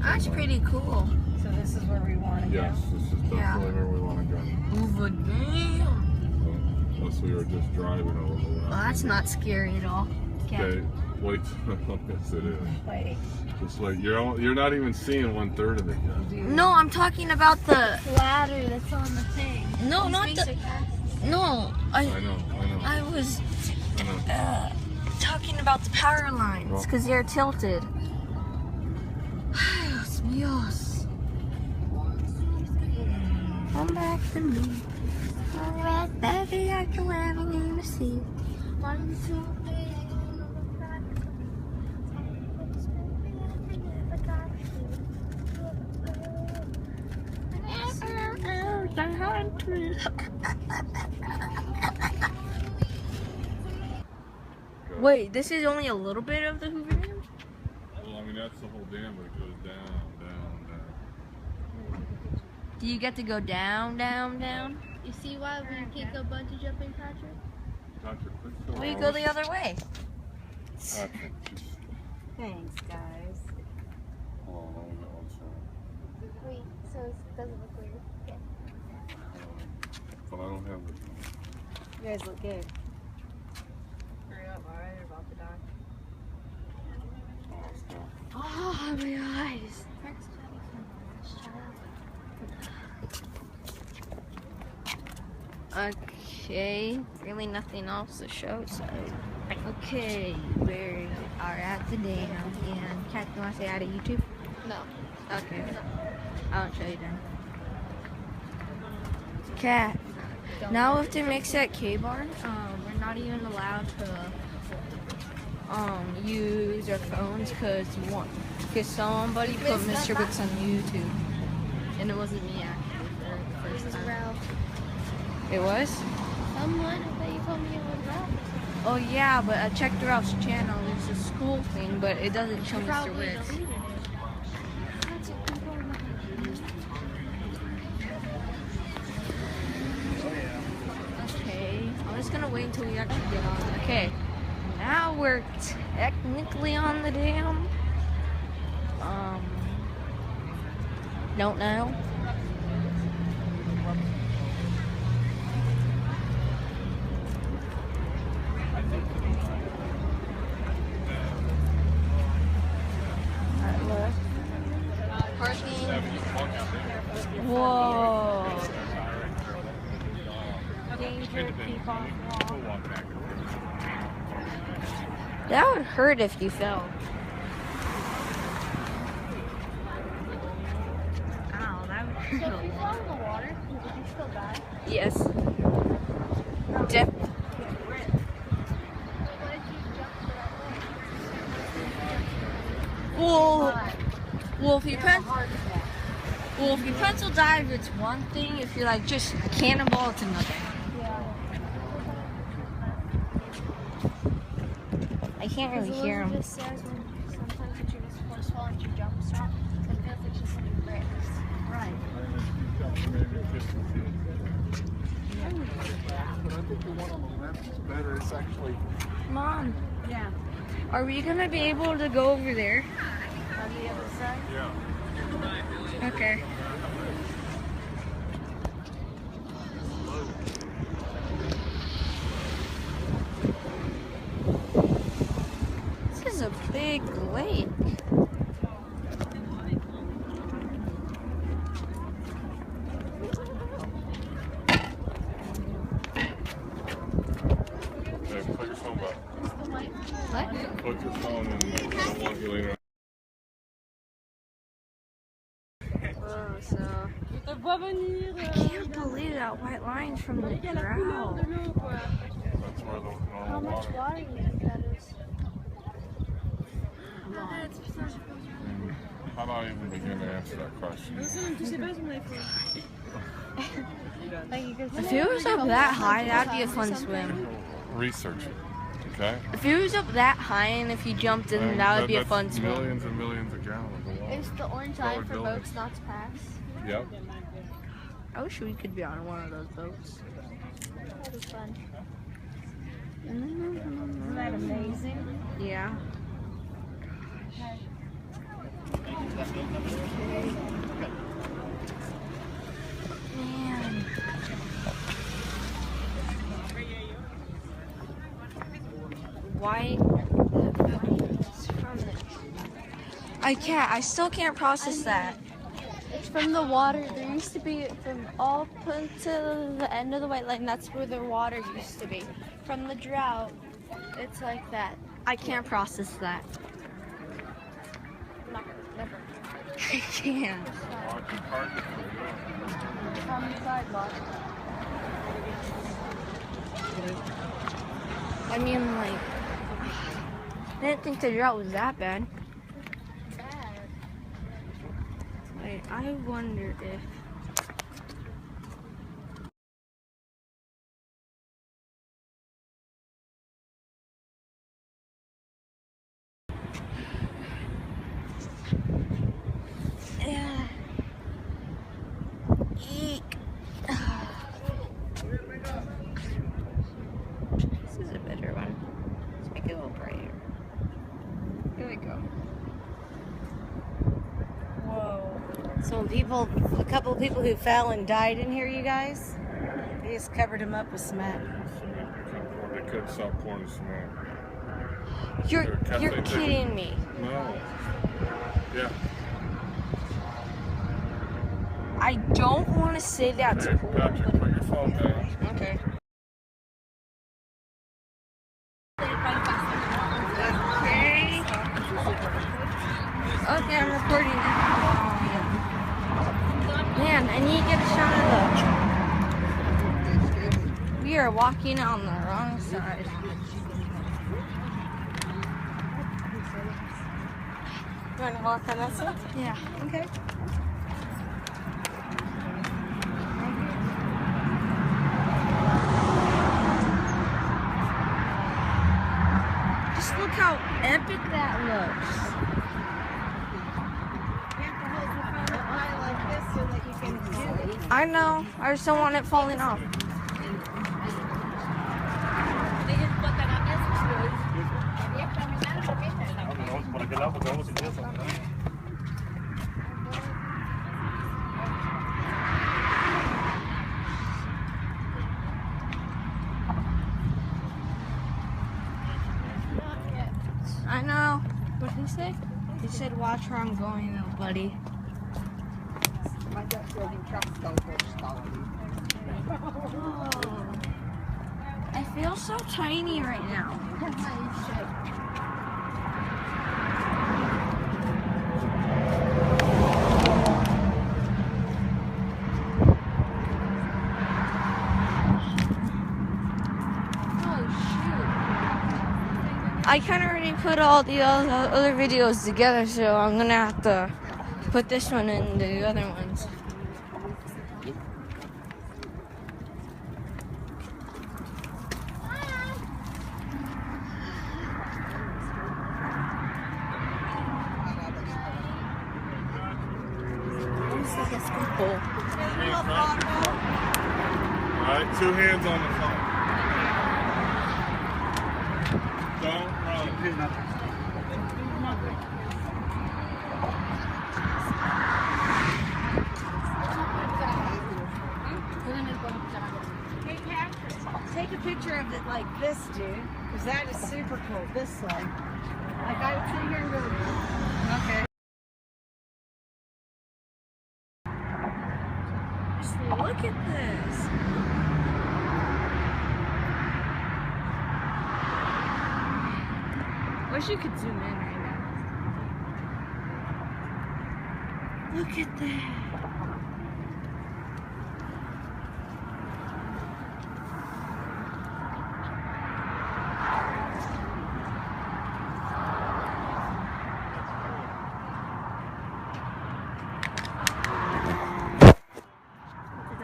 That's pretty cool. So this is where we want to go. Yes, this is definitely where we want to go. Hoover Dam. Unless we were just driving over the Well, that's not scary at all. Okay, wait. Yes, it is. Wait. Just wait. You're not even seeing 1/3 of it yet. No, I'm talking about the ladder that's on the thing. No, not the. No, I know. I was I know. talking about the power lines because they're tilted. Dios míos. Come back to me. Come back, baby, I can ever need to see. 1, 2, 3. Wait, this is only a little bit of the Hoover Dam? Well, I mean, that's the whole dam, but it goes down. Do you get to go down? You see why we can't go bungee jumping, Patrick? We go the other way. Patrick, just... Thanks, guys. Hold on, let me get one second. Wait, so it doesn't look weird. Okay. But I don't have it. You guys look good. Hurry up, alright? You're about to die. Oh, stop. Oh, my eyes. Okay, really nothing else to show, so. Okay, we are at the dam, and Kat, you want to say hi to YouTube? No. Okay, I won't show you then. Kat, now with the mix at K-Bar, we're not even allowed to use our phones because somebody put Mr. Books on YouTube, and it wasn't me actually for the first time. It was? Someone, I thought you told me it was Ralph. Oh yeah, but I checked Ralph's channel. It's a school thing, but it doesn't show Mr. Wicks. Okay, I'm just gonna wait until we actually get on. Okay, now we're technically on the dam. Don't know. Whoa. Danger, keep on wrong. That would hurt if you fell. Ow, that would hurt. So if you fall in the water, would you still die? Yes. What if you jump to that Well, if you pencil dive, it's one thing. If you like just cannonball, it's another. I can't really hear him. Elizabeth says when sometimes when she was supposed to fall and she jumps off, it feels like she's in bricks. Right. But I think the one on the left is better. It's actually... Mom, Yeah. are we gonna be able to go over there? On the other side? Yeah. Okay. This is a big lake. Okay, put your phone back. What? Put your phone in. I don't want you later. Oh, so I can't believe that white line's from the ground. That's where the How normal much water. water do you think that is? How do I even begin to answer that question? If it was up that high, that'd be a fun swim. Research it, okay? If it was up that high and if you jumped in, that would be a fun That's swim. millions and millions of gallons of water. Is the orange line for boats not to pass? Yep. I wish we could be on one of those boats. That is fun. Isn't that amazing? Yeah. why it's from the... I still can't process that. It's from the water. There used to be from all to the end of the white line. That's where the water used to be. From the drought, it's like that. I can't process that. Never. I can't. From the sidewalk. I mean, like, I didn't think the drought was that bad. Wait, I wonder if... Yeah. Eek. This is a better one. Let's make it a little brighter. Here we go. Whoa. So a couple of people who fell and died in here, you guys? They just covered them up with cement. They couldn't stop pouring smoke. You're kidding me. No. Yeah. I don't want to say that's Hey, cool. Patrick, put your phone down. Okay. Okay, I'm recording now. Man, I need to get a shot of the... We are walking on the wrong side. You want to walk on that side? Yeah. Okay. Just look how epic that looks. I know. I just don't want it falling off. I know. What did he say? He said, watch where I'm going, though, buddy. Oh, I feel so tiny right now. I kind of already put all the other videos together, so I'm gonna have to put this one in the other ones. Alright, 2 hands on the phone. Don't run. Hey, Patrick, take a picture of it like this, dude. Because that is super cool. This way. Like I would sit here and go, okay. Just look at this. Wish you could zoom in right now. Look at that.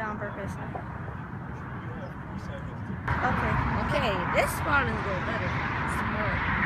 On purpose. Okay, this spot is a little better. Some more.